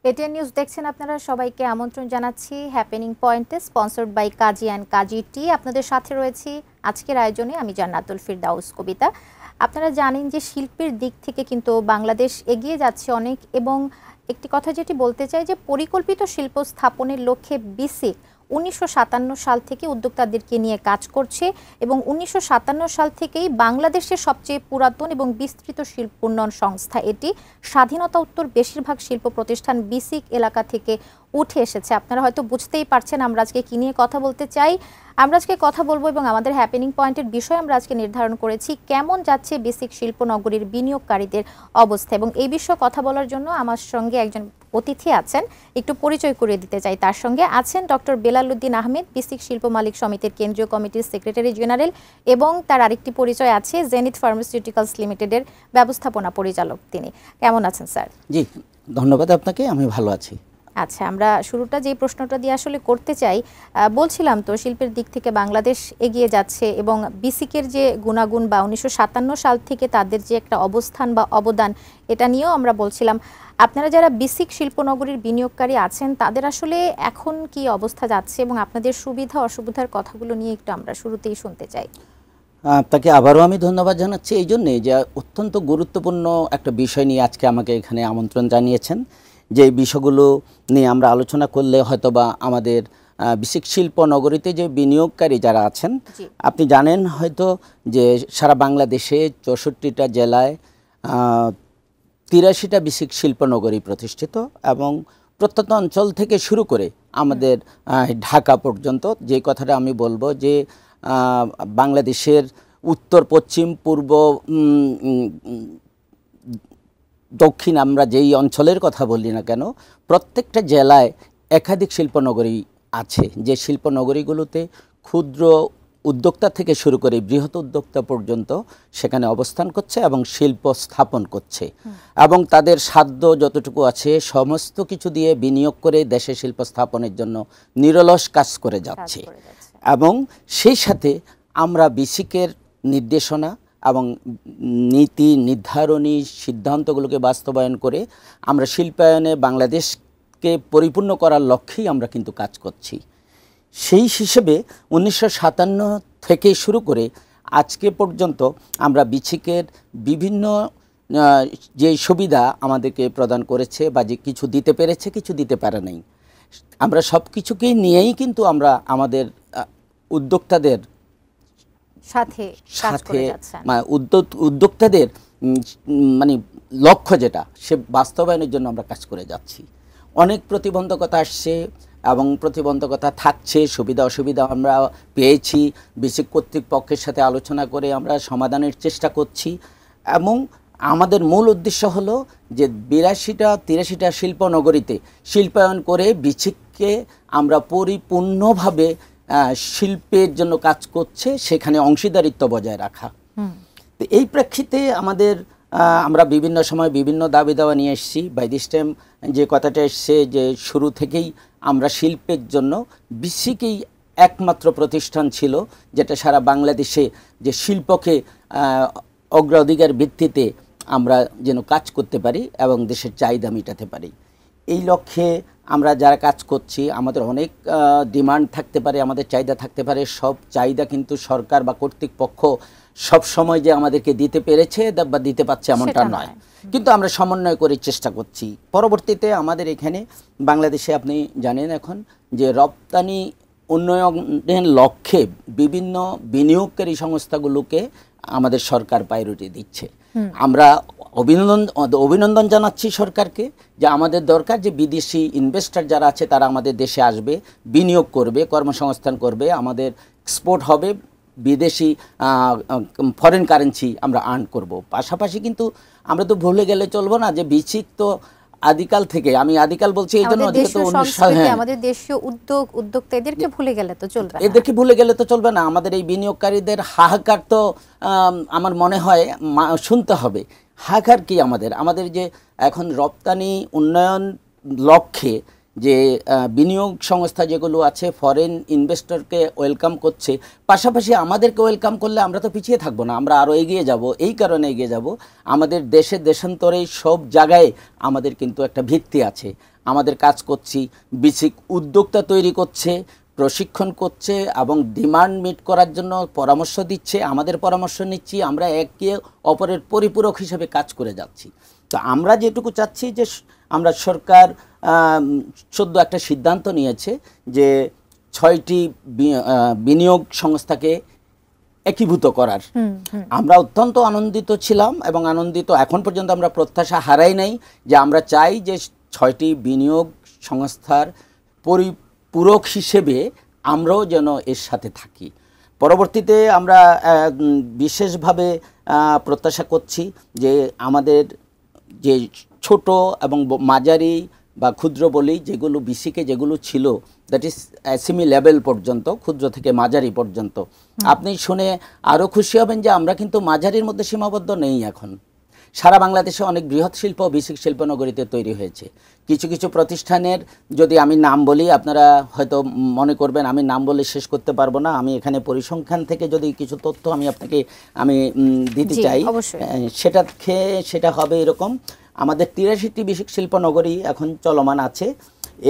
ATN news দেখছেন আপনারা, সবাইকে আমন্ত্রণ জানাচ্ছি হ্যাপেনিং পয়েন্টে, স্পন্সর্ড বাই কাজী অ্যান্ড কাজী টি। আপনাদের সাথে রয়েছি আজকের আয়োজনে আমি জান্নাতুল ফিরদাউস কবিতা। আপনারা জানেন যে শিল্পের দিক থেকে কিন্তু বাংলাদেশ এগিয়ে যাচ্ছে অনেক, এবং একটি কথা যেটি বলতে চাই যে পরিকল্পিত শিল্প স্থাপনের লক্ষ্যে বিসিক 1957 সাল থেকে উদ্যোক্তাদেরকে নিয়ে কাজ করছে, এবং 1957 সাল থেকেই বাংলাদেশের সবচেয়ে পুরাতন এবং বিস্তৃত শিল্প উন্নয়ন সংস্থা এটি। স্বাধীনতা উত্তর বেশিরভাগ শিল্প প্রতিষ্ঠান বিসিক এলাকা থেকে উঠে এসেছে। আপনারা হয়তো বুঝতেই পারছেন আমরা আজকে কী নিয়ে কথা বলতে চাই। আমরা আজকে কথা বলবো এবং আমাদের হ্যাপেনিং পয়েন্টের বিষয় আমরা আজকে নির্ধারণ করেছি কেমন যাচ্ছে বেসিক শিল্পনগরীর বিনিয়োগকারীদের অবস্থা, এবং এই বিষয়ে কথা বলার জন্য আমার সঙ্গে একজন অতিথি আছেন, একটু পরিচয় করিয়ে দিতে চাই। তার সঙ্গে আছেন ডক্টর বেলাল উদ্দিন আহমেদ, বেসিক শিল্প মালিক সমিতির কেন্দ্রীয় কমিটির সেক্রেটারি জেনারেল, এবং তার আরেকটি পরিচয় আছে জেনিথ ফার্মাসিউটিক্যালস লিমিটেডের ব্যবস্থাপনা পরিচালক তিনি। কেমন আছেন স্যার? জি, ধন্যবাদ আপনাকে, আমি ভালো আছি। আচ্ছা, আমরা শুরুটা যে প্রশ্নটা দিয়ে আসলে করতে চাই, বলছিলাম তো শিল্পের দিক থেকে বাংলাদেশ এগিয়ে যাচ্ছে, এবং বিসিকের যে গুণাগুণ বা 1957 সাল থেকে তাদের যে একটা অবস্থান বা অবদান, এটা নিয়েও আমরা বলছিলাম। আপনারা যারা বিসিক শিল্পনগরীর বিনিয়োগকারী আছেন তাদের আসলে এখন কি অবস্থা যাচ্ছে, এবং আপনাদের সুবিধা অসুবিধার কথাগুলো নিয়ে একটু আমরা শুরুতেই শুনতে চাই। আপনাকে আবারও আমি ধন্যবাদ জানাচ্ছি এই জন্যে যে অত্যন্ত গুরুত্বপূর্ণ একটা বিষয় নিয়ে আজকে আমাকে এখানে আমন্ত্রণ জানিয়েছেন। যে বিষয়গুলো নিয়ে আমরা আলোচনা করলে হয়তোবা আমাদের বিসিক শিল্প নগরীতে যে বিনিয়োগকারী যারা আছেন, আপনি জানেন হয়তো যে সারা বাংলাদেশে 64টা জেলায় 83টা বিসিক শিল্পনগরী প্রতিষ্ঠিত, এবং প্রত্যন্ত অঞ্চল থেকে শুরু করে আমাদের ঢাকা পর্যন্ত। যে কথাটা আমি বলবো যে বাংলাদেশের উত্তর, পশ্চিম, পূর্ব, দক্ষিণ, আমরা যেই অঞ্চলের কথা বলি না কেন, প্রত্যেকটা জেলায় একাধিক শিল্পনগরী আছে, যে শিল্পনগরীগুলোতে ক্ষুদ্র উদ্যোক্তা থেকে শুরু করে বৃহৎ উদ্যোক্তা পর্যন্ত সেখানে অবস্থান করছে এবং শিল্প স্থাপন করছে, এবং তাদের সাধ্য যতটুকু আছে সমস্ত কিছু দিয়ে বিনিয়োগ করে দেশে শিল্প স্থাপনের জন্য নিরলস কাজ করে যাচ্ছে। এবং সেই সাথে আমরা বিসিকের নির্দেশনা এবং নীতি নির্ধারণী সিদ্ধান্তগুলোকে বাস্তবায়ন করে আমরা শিল্পায়নে বাংলাদেশকে পরিপূর্ণ করার লক্ষ্যেই আমরা কিন্তু কাজ করছি। সেই হিসেবে 1957 থেকে শুরু করে আজকে পর্যন্ত আমরা বিসিকের বিভিন্ন যে সুবিধা আমাদেরকে প্রদান করেছে বা যে কিছু দিতে পেরেছে, কিছু দিতে পারে নাই, আমরা সব কিছুকেই নিয়েই কিন্তু আমরা আমাদের উদ্যোক্তাদের সাথে উদ্যোক্তাদের মানে লক্ষ্য যেটা, সে বাস্তবায়নের জন্য আমরা কাজ করে যাচ্ছি। অনেক প্রতিবন্ধকতা আসছে এবং প্রতিবন্ধকতা থাকছে, সুবিধা অসুবিধা আমরা পেয়েছি, বিসিক কর্তৃপক্ষের সাথে আলোচনা করে আমরা সমাধানের চেষ্টা করছি। এবং আমাদের মূল উদ্দেশ্য হলো যে 82-83টা শিল্পনগরীতে শিল্পায়ন করে বিসিককে আমরা পরিপূর্ণভাবে শিল্পের জন্য কাজ করছে সেখানে অংশীদারিত্ব বজায় রাখা। তো এই প্রেক্ষিতে আমরা বিভিন্ন সময় বিভিন্ন দাবি দাওয়া নিয়ে এসেছি। বাই দিস টাইম যে কথাটা এসছে যে শুরু থেকেই আমরা শিল্পের জন্য বিসিকই একমাত্র প্রতিষ্ঠান ছিল যেটা সারা বাংলাদেশে যে শিল্পকে অগ্রাধিকার ভিত্তিতে আমরা যেন কাজ করতে পারি এবং দেশের চাহিদা মেটাতে পারি। এই লক্ষ্যে আমরা যারা কাজ করছি, আমাদের অনেক ডিমান্ড থাকতে পারে, আমাদের চাহিদা থাকতে পারে। সব চাহিদা কিন্তু সরকার বা কর্তৃপক্ষ সব সময় যে আমাদেরকে দিতে পেরেছে বা দিতে পারছে এমনটা নয়, কিন্তু আমরা সমন্বয় করে চেষ্টা করছি। পরবর্তীতে আমাদের এখানে বাংলাদেশে আপনি জানেন এখন যে রপ্তানি উন্নয়নের লক্ষ্যে বিভিন্ন বিনিয়োগকারী সংস্থাগুলোকে আমাদের সরকার প্রায়োরিটি দিচ্ছে। আমরা অভিনন্দন জানাচ্ছি সরকারকে যে আমাদের দরকার যে বিদেশি ইনভেস্টর যারা আছে তারা আমাদের দেশে আসবে, বিনিয়োগ করবে, কর্মসংস্থান করবে, আমাদের এক্সপোর্ট হবে, বিদেশি ফরেন কারেন্সি আমরা আর্ন করব। পাশাপাশি কিন্তু আমরা তো ভুলে গেলে চলবো না যে বিসিক তো আদিকাল থেকে, আমি আদিকাল বলছি এই জন্য আমাদের দেশীয় উদ্যোক্তা এদেরকে ভুলে গেলে তো চলবে না, এদেরকে ভুলে গেলে তো চলবে না। আমাদের এই বিনিয়োগকারীদের হাহাকার তো আমার মনে হয় শুনতে হবে। হাহাকার কি আমাদের যে এখন রপ্তানি উন্নয়ন লক্ষ্যে যে বিনিয়োগ সংস্থা যেগুলো আছে ফরেন ইনভেস্টরকে ওয়েলকাম করছে, পাশাপাশি আমাদেরকে ওয়েলকাম করলে আমরা তো পিছিয়ে থাকবো না, আমরা আরও এগিয়ে যাব। এই কারণে এগিয়ে যাব, আমাদের দেশান্তরে সব জায়গায় আমাদের কিন্তু একটা ভিত্তি আছে। আমাদের কাজ করছি। বিসিক উদ্যোক্তা তৈরি করছে, প্রশিক্ষণ করছে এবং ডিমান্ড মিট করার জন্য পরামর্শ দিচ্ছে, আমাদের পরামর্শ নিচ্ছি, আমরা একে অপরের পরিপূরক হিসেবে কাজ করে যাচ্ছি। তো আমরা যেটুকু চাচ্ছি যে আমরা সরকার সদ্য একটা সিদ্ধান্ত নিয়েছে যে 6টি বিনিয়োগ সংস্থাকে একীভূত করার। আমরা অত্যন্ত আনন্দিত ছিলাম এবং আনন্দিত এখন পর্যন্ত আমরা প্রত্যাশা হারাই নাই যে আমরা চাই যে 6টি বিনিয়োগ সংস্থার পরিপূরক হিসেবে আমরাও যেন এর সাথে থাকি। পরবর্তীতে আমরা বিশেষভাবে প্রত্যাশা করছি যে আমাদের যে ছোট এবং মাঝারি বা ক্ষুদ্র বলি যেগুলো বিসিকে যেগুলো ছিল, দ্যাট ইজ এসএমই লেভেল পর্যন্ত, ক্ষুদ্র থেকে মাঝারি পর্যন্ত, আপনি শুনে আরও খুশি হবেন যে আমরা কিন্তু মাঝারির মধ্যে সীমাবদ্ধ নেই। এখন সারা বাংলাদেশে অনেক বৃহৎ শিল্প বিসিক শিল্পনগরীতে তৈরি হয়েছে। কিছু কিছু প্রতিষ্ঠানের যদি আমি নাম বলি, আপনারা হয়তো মনে করবেন আমি নাম বলে শেষ করতে পারবো না। আমি এখানে পরিসংখ্যান থেকে যদি কিছু তথ্য আপনাকে দিতে চাই, সেটা হবে এরকম। আমাদের 83টি বিসিক শিল্পনগরী এখন চলমান আছে।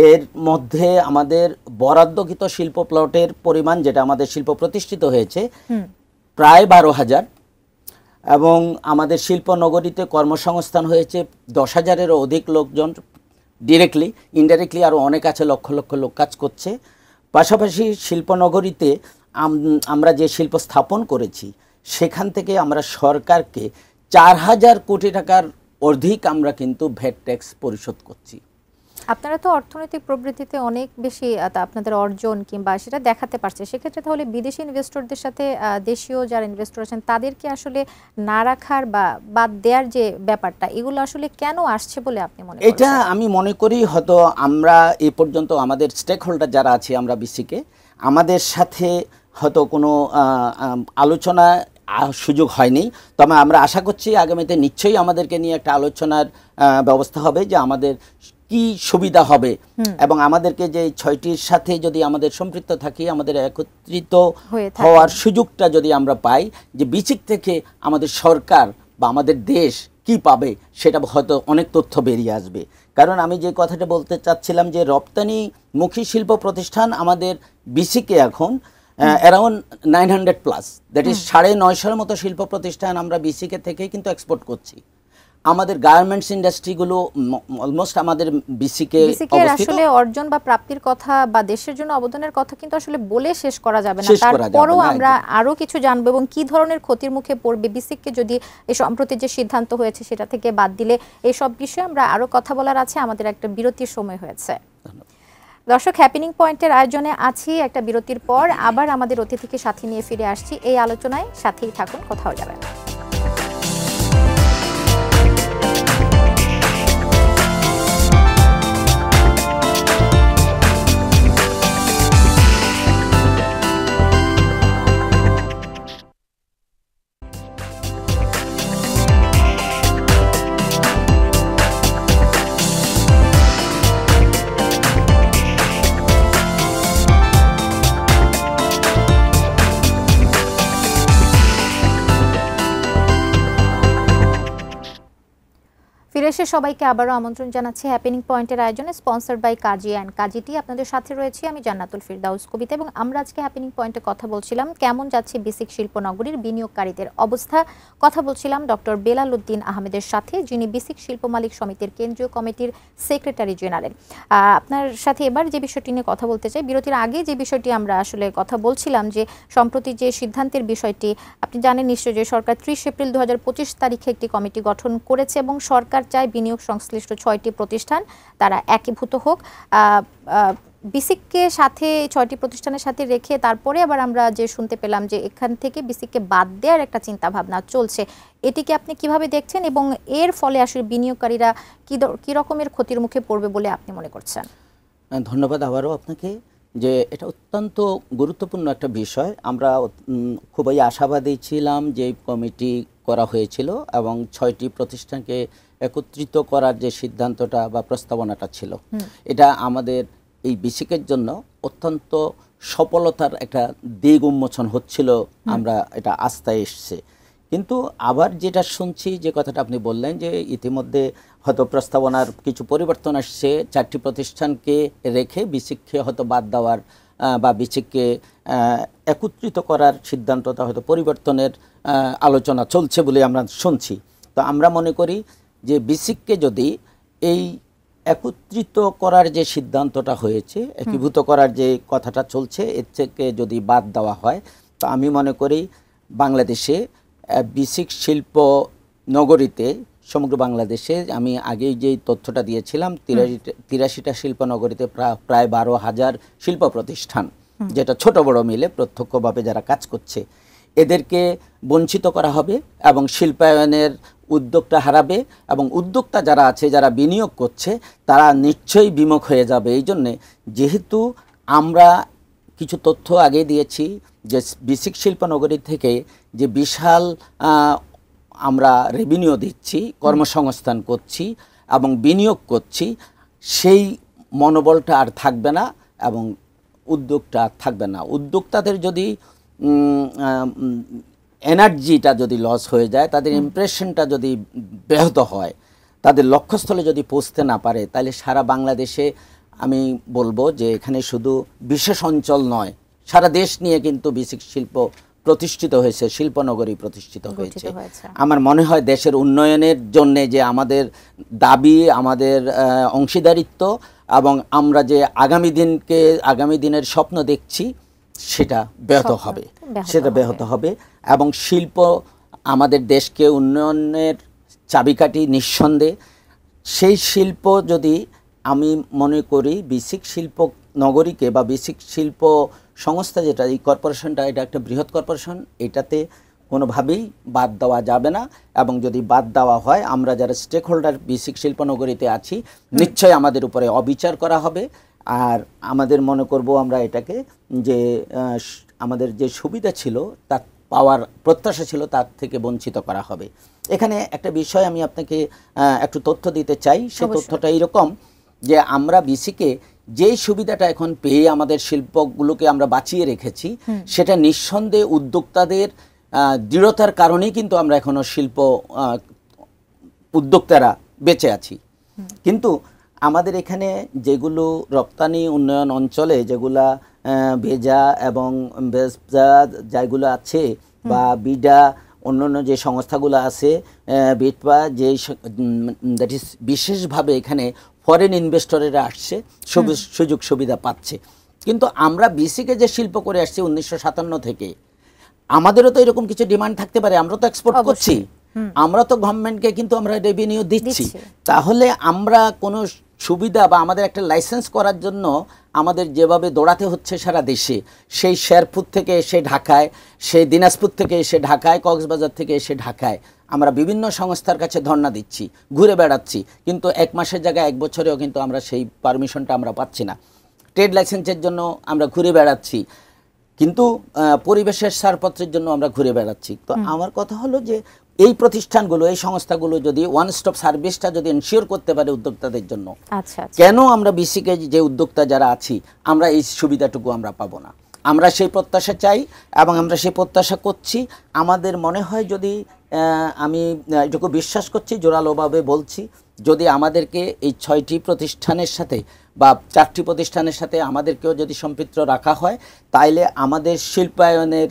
এর মধ্যে আমাদের বরাদ্দকৃত শিল্প প্লটের পরিমাণ, যেটা আমাদের শিল্প প্রতিষ্ঠিত হয়েছে, প্রায় 12,000 এবং আমাদের শিল্পনগরীতে কর্মসংস্থান হয়েছে 10,000-এরও অধিক লোকজন, ডিরেক্টলি, ইনডাইরেক্টলি আরও অনেক আছে, লক্ষ লক্ষ লোক কাজ করছে। পাশাপাশি শিল্পনগরীতে আমরা যে শিল্প স্থাপন করেছি সেখান থেকে আমরা সরকারকে 4,000 কোটি টাকার অধিক আমরা কিন্তু ভ্যাট ট্যাক্স পরিশোধ করছি। আপনারা তো অর্থনৈতিক প্রবৃদ্ধিতে অনেক বেশি আপনাদের অর্জন কিংবা সেটা দেখাতে পারছে, সেক্ষেত্রে তাহলে বিদেশি ইনভেস্টরদের সাথে দেশীয় যারা ইনভেস্টর আছেন তাদেরকে আসলে না রাখার বা বাদ দেওয়ার যে ব্যাপারটা, এগুলো আসলে কেন আসছে বলে আপনি মনে করেন? এটা আমি মনে করি হয়তো আমরা এই পর্যন্ত আমাদের স্টেক হোল্ডার যারা আছি আমরা বিসিকে, আমাদের সাথে হয়তো কোনো আলোচনা সুযোগ হয়নি। তবে আমরা আশা করছি আগামীতে নিশ্চয়ই আমাদেরকে নিয়ে একটা আলোচনার ব্যবস্থা হবে যে আমাদের কি সুবিধা হবে এবং আমাদেরকে যে 6টির সাথে যদি আমাদের সম্পৃক্ত থাকি, আমাদের একত্রিত হওয়ার সুযোগটা যদি আমরা পাই, যে বিসিক থেকে আমাদের সরকার বা আমাদের দেশ কি পাবে সেটা হয়তো অনেক তথ্য বেরিয়ে আসবে। কারণ আমি যে কথাটা বলতে চাচ্ছিলাম যে রপ্তানিমুখী শিল্প প্রতিষ্ঠান আমাদের বিসিকে এখন অ্যারাউন্ড 900+, দ্যাট ইজ 950-এর মতো শিল্প প্রতিষ্ঠান আমরা বিসিকে থেকেই কিন্তু এক্সপোর্ট করছি। আমাদের গার্মেন্টস ইন্ডাস্ট্রিগুলো অলমোস্ট আমাদের বিসিকে আসলে অর্জন বা প্রাপ্তির কথা বা দেশের জন্য অবদানের কথা কিন্তু আসলে বলে শেষ করা যাবে না। তারপরও আমরা আরো কিছু জানবো এবং কি ধরনের ক্ষতির মুখে পড়বে বিসিককে যদি এই সম্প্রতি যে সিদ্ধান্ত হয়েছে সেটা থেকে বাদ দিলে, এই সব বিষয়ে আমরা আরো কথা বলার আছে। আমাদের একটা বিরতির সময় হয়েছে। দর্শক, হ্যাপেনিং পয়েন্টের আয়োজনে আছি একটা বিরতির পর। আবার আমাদের অতিথিকে সাথে নিয়ে ফিরে আসছি এই আলোচনায়, সাথেই থাকুন, কোথাও যাবেন না। ফিরে এসে সবাইকে আবারও আমন্ত্রণ জানাচ্ছি হ্যাপেনিং পয়েন্টের আয়োজনে, স্পন্সর্ড বাই কাজী অ্যান্ড কাজী টি। আপনাদের সাথে রয়েছি আমি জান্নাতুল ফিরদাউস কবিতা এবং আমরা আজকে হ্যাপেনিং পয়েন্টে কথা বলছিলাম কেমন যাচ্ছে বিসিক শিল্পনগরীর বিনিয়োগকারীদের অবস্থা। কথা বলছিলাম ডক্টর বেলাল উদ্দিন আহমেদের সাথে, যিনি বিসিক শিল্প মালিক সমিতির কেন্দ্রীয় কমিটির সেক্রেটারি জেনারেল। আপনার সাথে এবার যে বিষয়টি নিয়ে কথা বলতে চাই, বিরতির আগে যে বিষয়টি আমরা আসলে কথা বলছিলাম যে সম্প্রতি যে সিদ্ধান্তের বিষয়টি, আপনি জানেন নিশ্চয়ই যে সরকার 30 এপ্রিল 2025 তারিখে একটি কমিটি গঠন করেছে এবং সরকার চায় বিনিয়োগ সংশ্লিষ্ট 6টি প্রতিষ্ঠান তারা একীভূত হোক। বিসিককে সাথে 6টি প্রতিষ্ঠানের সাথে রেখে তারপরে আবার আমরা যে শুনতে পেলাম যে এখান থেকে বিসিককে বাদ দেওয়ার একটা চিন্তা ভাবনা চলছে, এটিকে আপনি কিভাবে দেখছেন এবং এর ফলে আসলে বিনিয়োগকারীরা কি রকমের ক্ষতির মুখে পড়বে বলে আপনি মনে করছেন? ধন্যবাদ আবারও আপনাকে, যে এটা অত্যন্ত গুরুত্বপূর্ণ একটা বিষয়। আমরা খুবই আশাবাদী ছিলাম যে কমিটি করা হয়েছিল এবং 6টি প্রতিষ্ঠানকে একত্রিত করার যে সিদ্ধান্তটা বা প্রস্তাবনাটা ছিল, এটা আমাদের এই বিসিকের জন্য অত্যন্ত সফলতার একটা দিক উন্মোচন হচ্ছিল, আমরা এটা আস্থায় এসছে। কিন্তু আবার যেটা শুনছি, যে কথাটা আপনি বললেন যে ইতিমধ্যে হয়তো প্রস্তাবনার কিছু পরিবর্তন আসছে, 4টি প্রতিষ্ঠানকে রেখে বিসিককে হয়তো বাদ দেওয়ার বা বিসিককে একত্রিত করার সিদ্ধান্তটা হয়তো পরিবর্তনের আলোচনা চলছে বলে আমরা শুনছি। তো আমরা মনে করি যে বিসিককে যদি এই একত্রিত করার যে সিদ্ধান্তটা হয়েছে, একীভূত করার যে কথাটা চলছে, এর থেকে যদি বাদ দেওয়া হয়, তো আমি মনে করি বাংলাদেশে বিসিক শিল্প নগরীতে, সমগ্র বাংলাদেশে আমি আগেই যেই তথ্যটা দিয়েছিলাম, 83টা শিল্প নগরীতে প্রায় 12,000 শিল্প প্রতিষ্ঠান, যেটা ছোট বড় মিলে প্রত্যক্ষভাবে যারা কাজ করছে, এদেরকে বঞ্চিত করা হবে এবং শিল্পায়নের উদ্যোগটা হারাবে, এবং উদ্যোক্তা যারা আছে, যারা বিনিয়োগ করছে, তারা নিশ্চয়ই বিমুখ হয়ে যাবে। এই জন্যে, যেহেতু আমরা কিছু তথ্য আগে দিয়েছি যে বিসিক শিল্পনগরী থেকে যে বিশাল আমরা রেভিনিউ দিচ্ছি, কর্মসংস্থান করছি এবং বিনিয়োগ করছি, সেই মনোবলটা আর থাকবে না এবং উদ্যোগটা আর থাকবে না। উদ্যোক্তাদের যদি এনার্জিটা যদি লস হয়ে যায়, তাদের ইমপ্রেশনটা যদি ব্যাহত হয়, তাদের লক্ষ্যস্থলে যদি পৌঁছতে না পারে, তাহলে সারা বাংলাদেশে আমি বলবো যে এখানে শুধু বিশেষ অঞ্চল নয়, সারা দেশ নিয়ে কিন্তু বিসিক শিল্প প্রতিষ্ঠিত হয়েছে, শিল্পনগরী প্রতিষ্ঠিত হয়েছে। আমার মনে হয় দেশের উন্নয়নের জন্য যে আমাদের দাবি, আমাদের অংশীদারিত্ব এবং আমরা যে আগামী দিনের স্বপ্ন দেখছি, সেটা ব্যাহত হবে, এবং শিল্প আমাদের দেশকে উন্নয়নের চাবিকাঠি নিঃসন্দেহে। সেই শিল্প যদি, আমি মনে করি বিসিক শিল্প নগরীকে বা বিসিক শিল্প সংস্থা, যেটা এই কর্পোরেশনটা, এটা একটা বৃহৎ কর্পোরেশন, এটাতে কোনোভাবেই বাদ দেওয়া যাবে না। এবং যদি বাদ দেওয়া হয়, আমরা যারা স্টেক হোল্ডার বিসিক শিল্পনগরীতে আছি, নিশ্চয়ই আমাদের উপরে অবিচার করা হবে। আর আমাদের মনে করব আমরা এটাকে, যে আমাদের যে সুবিধা ছিল, তার পাওয়ার প্রত্যাশা ছিল, তার থেকে বঞ্চিত করা হবে। এখানে একটা বিষয় আমি আপনাকে একটু তথ্য দিতে চাই। সেই তথ্যটা এইরকম যে আমরা বিসিকে যেই সুবিধাটা এখন পেয়ে আমাদের শিল্পগুলোকে আমরা বাঁচিয়ে রেখেছি, সেটা নিঃসন্দেহে উদ্যোক্তাদের দৃঢ়তার কারণেই কিন্তু আমরা এখনো শিল্প উদ্যোক্তারা বেঁচে আছি। কিন্তু আমাদের এখানে যেগুলো রপ্তানি উন্নয়ন অঞ্চলে যেগুলা ভেজা এবং বেজা যেগুলো আছে, বা বিডা, অন্যান্য যে সংস্থাগুলো আছে, বিটপা, যে দ্যাট ইজ বিশেষভাবে এখানে ফরেন ইনভেস্টরেরা আসছে, সুযোগ সুবিধা পাচ্ছে। কিন্তু আমরা বিসিকে যে শিল্প করে আসছি 1957 থেকে, আমাদেরও তো এরকম কিছু ডিমান্ড থাকতে পারে। আমরা তো এক্সপোর্ট করছি, আমরা তো গভর্নমেন্টকে কিন্তু আমরা রেভিনিউ দিচ্ছি। তাহলে আমরা কোনো সুবিধা বা আমাদের একটা লাইসেন্স করার জন্য আমাদের যেভাবে দৌড়াতে হচ্ছে সারা দেশে, সেই শেরপুর থেকে এসে ঢাকায়, সেই দিনাজপুর থেকে এসে ঢাকায়, কক্সবাজার থেকে এসে ঢাকায় আমরা বিভিন্ন সংস্থার কাছে ধর্ণা দিচ্ছি, ঘুরে বেড়াচ্ছি, কিন্তু 1 মাসের জায়গায় 1 বছরেও কিন্তু আমরা সেই পারমিশনটা আমরা পাচ্ছি না। ট্রেড লাইসেন্সের জন্য আমরা ঘুরে বেড়াচ্ছি, কিন্তু পরিবেশের ছাড়পত্রের জন্য আমরা ঘুরে বেড়াচ্ছি। তো আমার কথা হলো যে এই প্রতিষ্ঠানগুলো, এই সংস্থাগুলো যদি ওয়ান স্টপ সার্ভিসটা যদি এনশিওর করতে পারে উদ্যোক্তাদের জন্য, কেন আমরা বিসিকে যে উদ্যোক্তা যারা আছি, আমরা এই সুবিধাটুকু আমরা পাবো না? আমরা সেই প্রত্যাশা চাই এবং আমরা সেই প্রত্যাশা করছি। আমাদের মনে হয়, যদি আমি এটুকু বিশ্বাস করছি, জোরালোভাবে বলছি, যদি আমাদেরকে এই 6টি প্রতিষ্ঠানের সাথে বা 4টি প্রতিষ্ঠানের সাথে আমাদেরকেও যদি সম্পৃক্ত রাখা হয়, তাইলে আমাদের শিল্পায়নের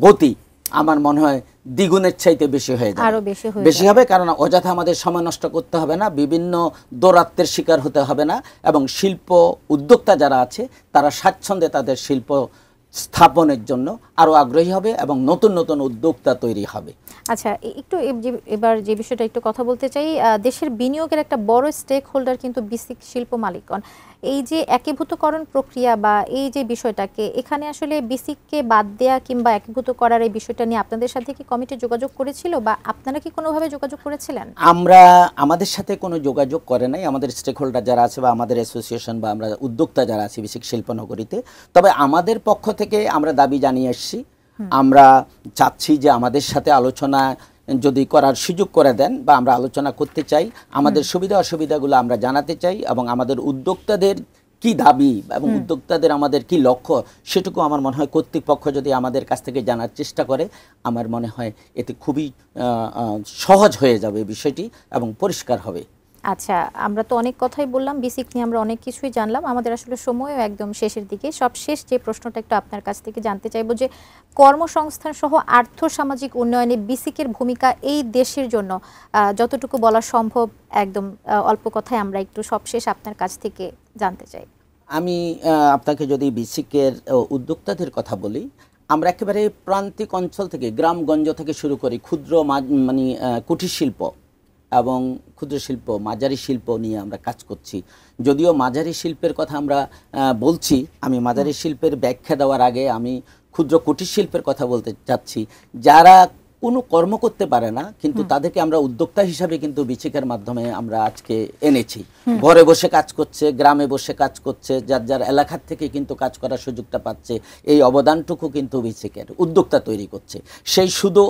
গতি আমার মনে হয় দ্বিগুণের চাইতে বেশি হয়ে যাবে, বেশি হবে। কারণ অযথা আমাদের সময় নষ্ট করতে হবে না, বিভিন্ন দৌরাত্মের শিকার হতে হবে না, এবং শিল্প উদ্যোক্তা যারা আছে তারা স্বাচ্ছন্দ্যে তাদের শিল্প স্থাপনের জন্য আরো আগ্রহী হবে এবং নতুন নতুন উদ্যোক্তা তৈরি হবে। আচ্ছা, একটু এবার যে বিষয়টা একটু কথা বলতে চাই, দেশের বিনিয়োগের একটা বড় স্টেক হোল্ডার কিন্তু বিসিক শিল্প মালিকগণ। এই যে একীভূতকরণ প্রক্রিয়া বা এই যে বিষয়টাকে, এখানে আসলে বিসিককে বাদ দেয়া কিংবা একীভূত করার এই বিষয়টা নিয়ে আপনাদের সাথে কি কমিটি যোগাযোগ করেছিল, বা আপনারা কি কোনোভাবে যোগাযোগ করেছিলেন? আমাদের সাথে কোনো যোগাযোগ করে নাই আমাদের স্টেক হোল্ডার যারা আছে, বা আমাদের অ্যাসোসিয়েশন, বা আমরা উদ্যোক্তা যারা আছি বিসিক শিল্পনগরীতে। তবে আমাদের পক্ষ থেকে আমরা দাবি জানিয়ে আসছি, আমরা চাচ্ছি যে আমাদের সাথে আলোচনা যদি করার সুযোগ করে দেন, বা আমরা আলোচনা করতে চাই, আমাদের সুবিধা অসুবিধাগুলো আমরা জানাতে চাই, এবং আমাদের উদ্যোক্তাদের কি দাবি এবং উদ্যোক্তাদের আমাদের কি লক্ষ্য, সেটুকু আমার মনে হয় কর্তৃপক্ষ যদি আমাদের কাছ থেকে জানার চেষ্টা করে, আমার মনে হয় এতে খুবই সহজ হয়ে যাবে বিষয়টি এবং পরিষ্কার হবে। আচ্ছা, আমরা তো অনেক কথাই বললাম, বিসিক নিয়ে আমরা অনেক কিছুই জানলাম, আমাদের আসলে সময়ও একদম শেষের দিকে। সবশেষ যে প্রশ্নটা একটু আপনার কাছ থেকে জানতে চাইবো যে কর্মসংস্থান সহ আর্থসামাজিক উন্নয়নে বিসিকের ভূমিকা এই দেশের জন্য যতটুকু বলা সম্ভব একদম অল্প কথায় আমরা একটু সবশেষ আপনার কাছ থেকে জানতে চাই। আমি আপনাকে যদি বিসিকের উদ্যোক্তাদের কথা বলি, আমরা একেবারে প্রান্তিক অঞ্চল থেকে, গ্রামগঞ্জ থেকে শুরু করি, ক্ষুদ্র মানে কুটির শিল্প এবং ক্ষুদ্র শিল্প, মাঝারি শিল্প নিয়ে আমরা কাজ করছি। যদিও মাঝারি শিল্পের কথা আমরা বলছি, আমি মাঝারি শিল্পের ব্যাখ্যা দেওয়ার আগে আমি ক্ষুদ্র কুটির শিল্পের কথা বলতে চাচ্ছি, যারা কোনো কর্ম করতে পারে না, কিন্তু তাদেরকে আমরা উদ্যোক্তা হিসাবে কিন্তু বিসিকের মাধ্যমে আমরা আজকে এনেছি। ঘরে বসে কাজ করছে, গ্রামে বসে কাজ করছে, যার যার এলাকার থেকে কিন্তু কাজ করার সুযোগটা পাচ্ছে। এই অবদানটুকু কিন্তু বিসিকের উদ্যোক্তা তৈরি করছে। সেই শুধু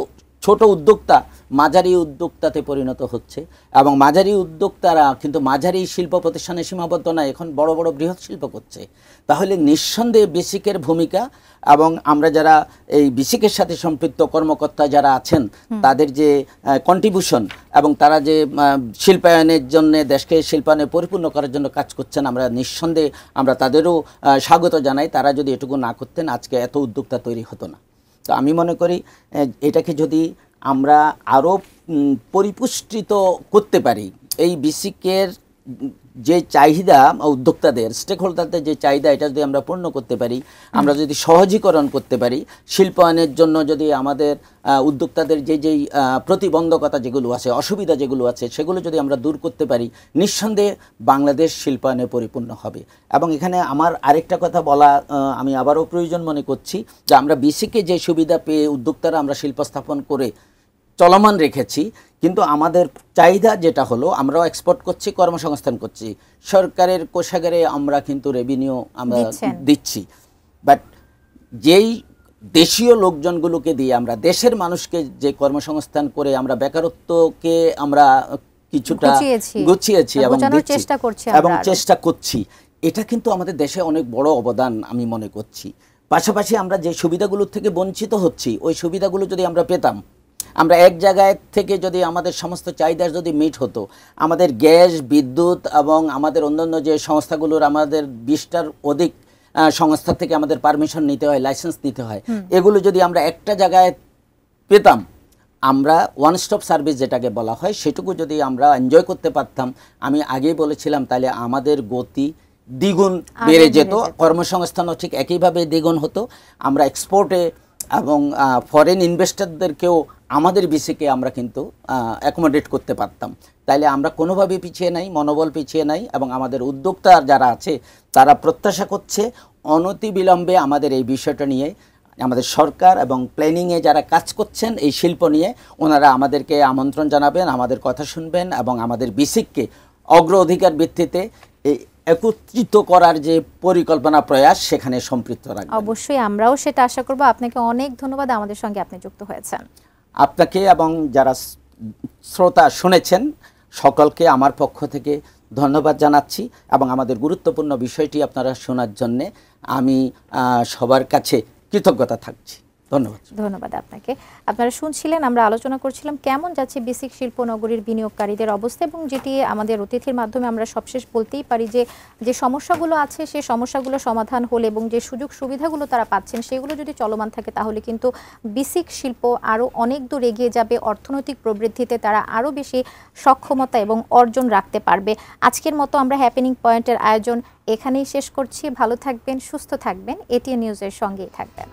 ছোট উদ্যোক্তা মাঝারি উদ্যোক্তাতে পরিণত হচ্ছে, এবং মাঝারি উদ্যোক্তারা কিন্তু মাঝারি শিল্প প্রতিষ্ঠানে সীমাবদ্ধ নয়, এখন বড় বড় বৃহৎ শিল্প করছে। তাহলে নিঃসন্দেহে বিসিকের ভূমিকা এবং আমরা যারা এই বিসিকের সাথে সম্পৃক্ত কর্মকর্তা যারা আছেন, তাদের যে কন্ট্রিবিউশন এবং তারা যে শিল্পায়নের জন্য, দেশকে শিল্পায়নে পরিপূর্ণ করার জন্য কাজ করছেন, আমরা নিঃসন্দেহে আমরা তাদেরও স্বাগত জানাই। তারা যদি এটুকু না করতেন, আজকে এত উদ্যোক্তা তৈরি হতো না। তো আমি মনে করি এটাকে যদি আমরা আরও পরিপুষ্টিত করতে পারি, এই বিসিকের যে চাহিদা, উদ্যোক্তাদের, স্টেক হোল্ডারদের যে চাহিদা, এটা যদি আমরা পূর্ণ করতে পারি, আমরা যদি সহজীকরণ করতে পারি, শিল্পায়নের জন্য যদি আমাদের উদ্যোক্তাদের যেই প্রতিবন্ধকতা যেগুলো আছে, অসুবিধা যেগুলো আছে, সেগুলো যদি আমরা দূর করতে পারি, নিঃসন্দেহে বাংলাদেশ শিল্পায়নে পরিপূর্ণ হবে। এবং এখানে আমার আরেকটা কথা বলা আমি আবারও প্রয়োজন মনে করছি, যে আমরা বিসিকে যে সুবিধা পেয়ে উদ্যোক্তারা আমরা শিল্প স্থাপন করে চলমান রেখেছি, কিন্তু আমাদের চাহিদা যেটা হলো, আমরাও এক্সপোর্ট করছি, কর্মসংস্থান করছি, সরকারের কোষাগারে আমরা কিন্তু রেভিনিউ আমরা দিচ্ছি, বাট যেই দেশীয় লোকজনগুলোকে দিয়ে আমরা দেশের মানুষকে যে কর্মসংস্থান করে আমরা বেকারত্বকে আমরা কিছুটা গুছিয়েছি এবং চেষ্টা করছি, এটা কিন্তু আমাদের দেশে অনেক বড় অবদান আমি মনে করছি। পাশাপাশি আমরা যে সুবিধাগুলো থেকে বঞ্চিত হচ্ছি, ওই সুবিধাগুলো যদি আমরা পেতাম, আমরা এক জায়গায় থেকে যদি আমাদের সমস্ত চাহিদা যদি মিট হতো, আমাদের গ্যাস, বিদ্যুৎ এবং আমাদের অন্যান্য যে সংস্থাগুলোর আমাদের 20টার অধিক সংস্থা থেকে আমাদের পারমিশন নিতে হয়, লাইসেন্স নিতে হয়, এগুলো যদি আমরা একটা জায়গায় পেতাম, আমরা ওয়ান স্টপ সার্ভিস যেটাকে বলা হয়, সেটুকু যদি আমরা এনজয় করতে পারতাম, আমি আগেই বলেছিলাম, তাহলে আমাদের গতি দ্বিগুণ বেড়ে যেত, কর্মসংস্থানও ঠিক একইভাবে দ্বিগুণ হতো। আমরা এক্সপোর্টে এবং ফরেন ইনভেস্টরদেরকেও আমাদের বিসিকে আমরা কিন্তু অ্যাকোমোডেট করতে পারতাম। তাইলে আমরা কোনোভাবেই পিছিয়ে নাই, মনোবল পিছিয়ে নাই, এবং আমাদের উদ্যোক্তা যারা আছে তারা প্রত্যাশা করছে অনতিবিলম্বে আমাদের এই বিষয়টা নিয়ে, আমাদের সরকার এবং প্ল্যানিংয়ে যারা কাজ করছেন এই শিল্প নিয়ে, ওনারা আমাদেরকে আমন্ত্রণ জানাবেন, আমাদের কথা শুনবেন, এবং আমাদের বিসিককে অগ্রাধিকার ভিত্তিতে একত্রিত করার যে পরিকল্পনা প্রয়াস, সেখানে সম্পৃক্ত রাখবেন। অবশ্যই আমরাও সেটা আশা করব। আপনাকে অনেক ধন্যবাদ আমাদের সঙ্গে আপনি যুক্ত হয়েছেন। আপনাকে এবং যারা শ্রোতা শুনেছেন সকলকে আমার পক্ষ থেকে ধন্যবাদ জানাচ্ছি, এবং আমাদের গুরুত্বপূর্ণ বিষয়টি আপনারা শোনার জন্যে আমি সবার কাছে কৃতজ্ঞতা থাকছি। ধন্যবাদ আপনাকে। আপনারা শুনছিলেন, আমরা আলোচনা করছিলাম কেমন যাচ্ছে বিসিক শিল্প নগরীর বিনিয়োগকারীদের অবস্থা, এবং যেটি আমাদের অতিথির মাধ্যমে আমরা সবশেষ বলতেই পারি যে সমস্যাগুলো আছে, সেই সমস্যাগুলো সমাধান হলে এবং যে সুযোগ সুবিধাগুলো তারা পাচ্ছেন সেগুলো যদি চলমান থাকে, তাহলে কিন্তু বিসিক শিল্প আরও অনেক দূর এগিয়ে যাবে, অর্থনৈতিক প্রবৃদ্ধিতে তারা আরও বেশি সক্ষমতা এবং অর্জন রাখতে পারবে। আজকের মতো আমরা হ্যাপেনিং পয়েন্টের আয়োজন এখানেই শেষ করছি। ভালো থাকবেন, সুস্থ থাকবেন, এটিএন নিউজের সঙ্গেই থাকবেন।